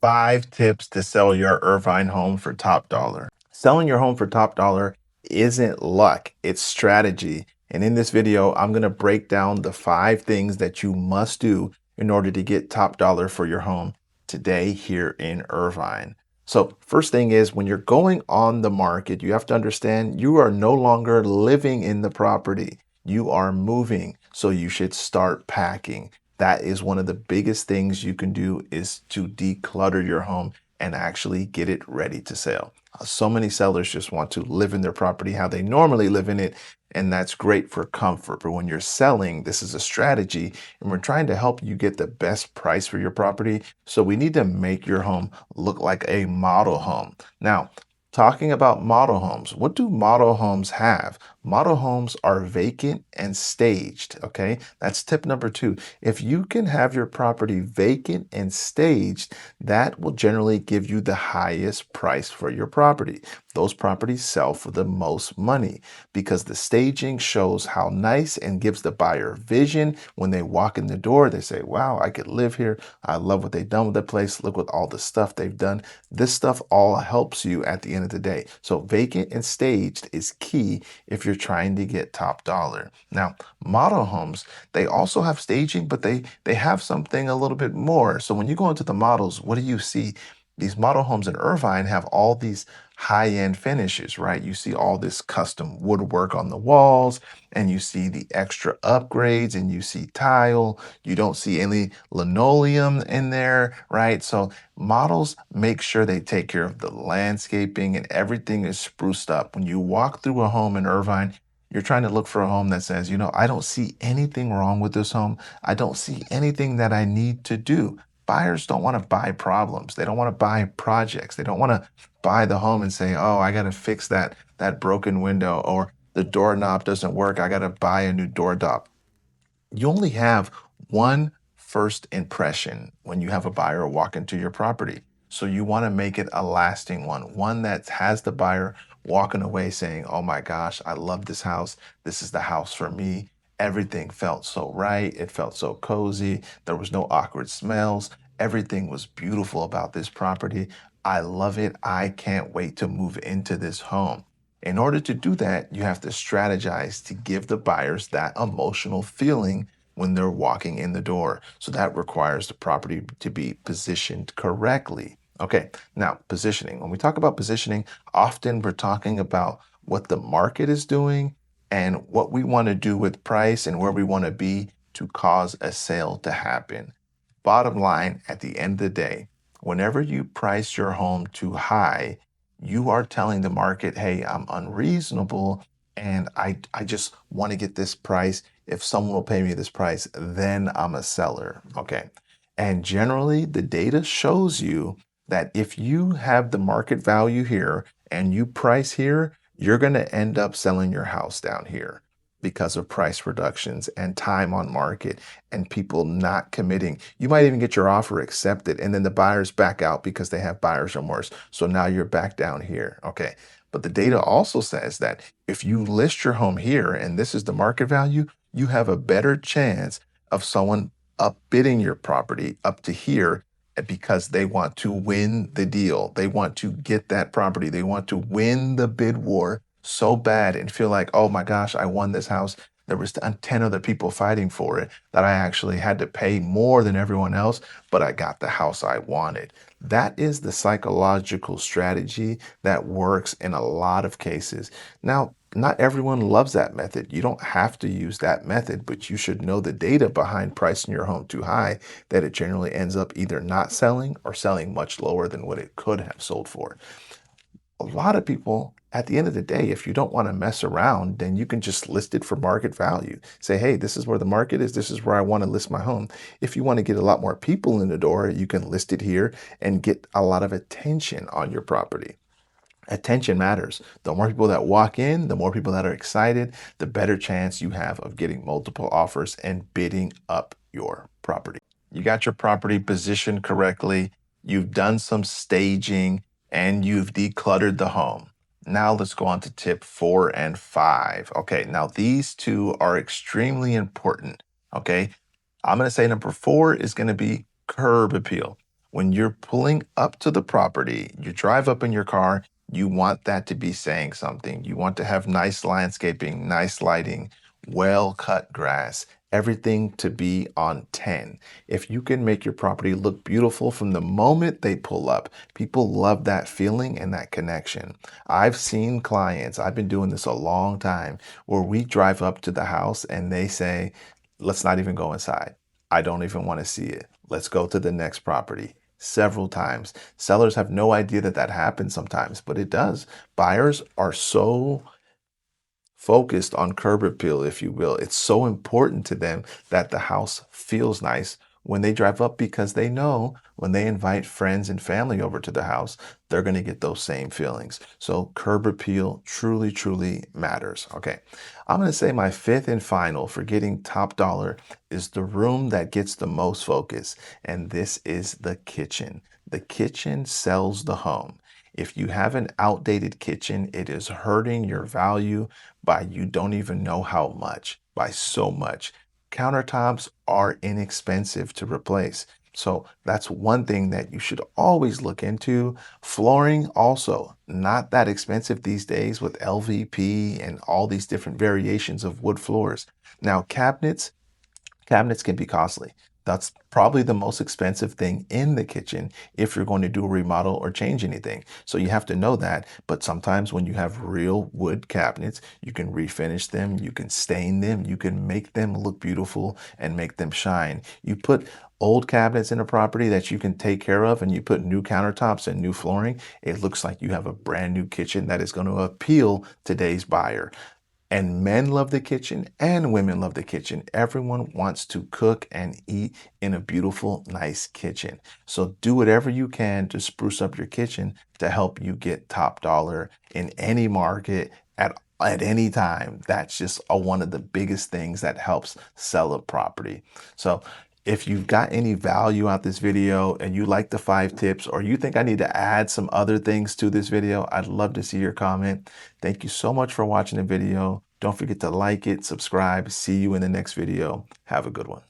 5 tips to sell your Irvine home for top dollar. Selling your home for top dollar isn't luck, it's strategy. And in this video, I'm going to break down the 5 things that you must do in order to get top dollar for your home today here in Irvine. So, first thing is when you're going on the market, you have to understand you are no longer living in the property. You are moving, so you should start packing. That is one of the biggest things you can do is to declutter your home and actually get it ready to sell. So many sellers just want to live in their property how they normally live in it, and that's great for comfort. But when you're selling, this is a strategy, and we're trying to help you get the best price for your property. So we need to make your home look like a model home. Now, talking about model homes, what do model homes have? Model homes are vacant and staged. Okay, that's tip number 2. If you can have your property vacant and staged, that will generally give you the highest price for your property. Those properties sell for the most money because the staging shows how nice and gives the buyer vision. When they walk in the door, they say, wow, I could live here. I love what they've done with the place. Look at all the stuff they've done. This stuff all helps you at the end of the day. So vacant and staged is key if you're trying to get top dollar. Now, model homes, they also have staging, but they have something a little bit more. So when you go into the models, what do you see? These model homes in Irvine have all these high-end finishes, right? You see all this custom woodwork on the walls, and you see the extra upgrades, and you see tile. You don't see any linoleum in there, right? So models make sure they take care of the landscaping and everything is spruced up. When you walk through a home in Irvine, you're trying to look for a home that says, I don't see anything wrong with this home. I don't see anything that I need to do. Buyers don't want to buy problems. They don't want to buy projects. They don't want to buy the home and say, "Oh, I got to fix that broken window," or the doorknob doesn't work. I got to buy a new doorknob. You only have one first impression when you have a buyer walk into your property. So you want to make it a lasting one that has the buyer walking away saying, oh my gosh, I love this house. This is the house for me. Everything felt so right. It felt so cozy. There was no awkward smells. Everything was beautiful about this property. I love it. I can't wait to move into this home. In order to do that, you have to strategize to give the buyers that emotional feeling when they're walking in the door. So that requires the property to be positioned correctly. Okay, now positioning. When we talk about positioning, often we're talking about what the market is doing and what we want to do with price and where we want to be to cause a sale to happen. Bottom line, at the end of the day, whenever you price your home too high, you are telling the market, hey, I'm unreasonable and I just want to get this price. If someone will pay me this price, then I'm a seller. Okay. And generally, the data shows you that if you have the market value here and you price here, you're going to end up selling your house down here because of price reductions and time on market and people not committing. You might even get your offer accepted and then the buyers back out because they have buyer's remorse. So now you're back down here. Okay. But the data also says that if you list your home here and this is the market value, you have a better chance of someone upbidding your property up to here because they want to win the deal. They want to get that property. They want to win the bid war so bad and feel like, oh my gosh, I won this house. There was 10 other people fighting for it that I actually had to pay more than everyone else, but I got the house I wanted. That is the psychological strategy that works in a lot of cases. Now, not everyone loves that method. You don't have to use that method, but you should know the data behind pricing your home too high, that it generally ends up either not selling or selling much lower than what it could have sold for. A lot of people, at the end of the day, if you don't want to mess around, then you can just list it for market value. Say, hey, this is where the market is. This is where I want to list my home. If you want to get a lot more people in the door, you can list it here and get a lot of attention on your property. Attention matters. The more people that walk in, the more people that are excited, the better chance you have of getting multiple offers and bidding up your property. You got your property positioned correctly. You've done some staging and you've decluttered the home. Now let's go on to tip 4 and 5. Okay, now these two are extremely important. Okay, I'm going to say number 4 is going to be curb appeal. When you're pulling up to the property, you drive up in your car, you want that to be saying something. You want to have nice landscaping, nice lighting, well cut grass, everything to be on 10. If you can make your property look beautiful from the moment they pull up, people love that feeling and that connection. I've seen clients, I've been doing this a long time, where we drive up to the house and they say, let's not even go inside. I don't even want to see it. Let's go to the next property. Several times. Sellers have no idea that that happens sometimes, but it does. Buyers are so focused on curb appeal, if you will. It's so important to them that the house feels nice when they drive up, because they know when they invite friends and family over to the house, they're going to get those same feelings. So curb appeal truly, truly matters. Okay. I'm going to say my fifth and final for getting top dollar is the room that gets the most focus. And this is the kitchen. The kitchen sells the home. If you have an outdated kitchen, it is hurting your value by you don't even know how much, by so much. Countertops are inexpensive to replace. So that's one thing that you should always look into. Flooring also not that expensive these days with LVP and all these different variations of wood floors. Now, cabinets can be costly. That's probably the most expensive thing in the kitchen if you're going to do a remodel or change anything. So you have to know that. But sometimes when you have real wood cabinets, you can refinish them, you can stain them, you can make them look beautiful and make them shine. You put old cabinets in a property that you can take care of and you put new countertops and new flooring, it looks like you have a brand new kitchen that is going to appeal to today's buyer. And men love the kitchen and women love the kitchen. Everyone wants to cook and eat in a beautiful, nice kitchen. So do whatever you can to spruce up your kitchen to help you get top dollar in any market at any time. That's just one of the biggest things that helps sell a property. So if you've got any value out this video and you like the 5 tips, or you think I need to add some other things to this video, I'd love to see your comment. Thank you so much for watching the video. Don't forget to like it, subscribe. See you in the next video. Have a good one.